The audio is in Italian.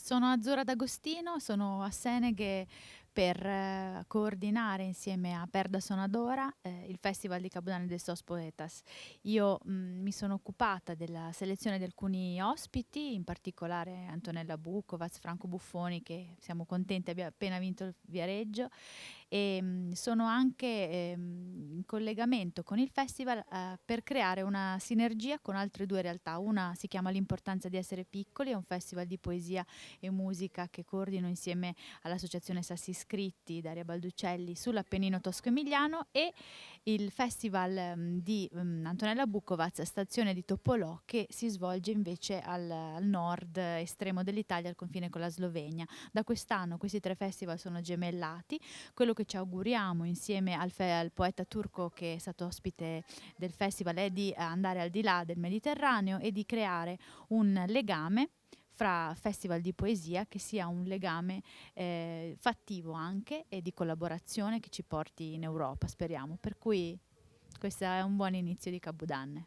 Sono Azzurra D'Agostino, sono a Seneghe per coordinare insieme a Perda Sonadora il Festival di Capodanno de Sos Poetas. Io mi sono occupata della selezione di alcuni ospiti, in particolare Antonella Bukovac, Franco Buffoni, che siamo contenti abbia appena vinto il Viareggio, e sono anche in collegamento con il festival per creare una sinergia con altre due realtà. Una si chiama L'importanza di essere piccoli, è un festival di poesia e musica che coordino insieme all'associazione Sassi Scritti, Daria Balducelli, sull'Appennino Tosco-Emiliano, e il festival di Antonella Bukovac, Stazione di Topolò, che si svolge invece al nord estremo dell'Italia, al confine con la Slovenia. Da quest'anno questi tre festival sono gemellati. Quello che ci auguriamo insieme al poeta turco che è stato ospite del festival è di andare al di là del Mediterraneo e di creare un legame fra festival di poesia che sia un legame fattivo anche e di collaborazione che ci porti in Europa, speriamo. Per cui questo è un buon inizio di Capodanno.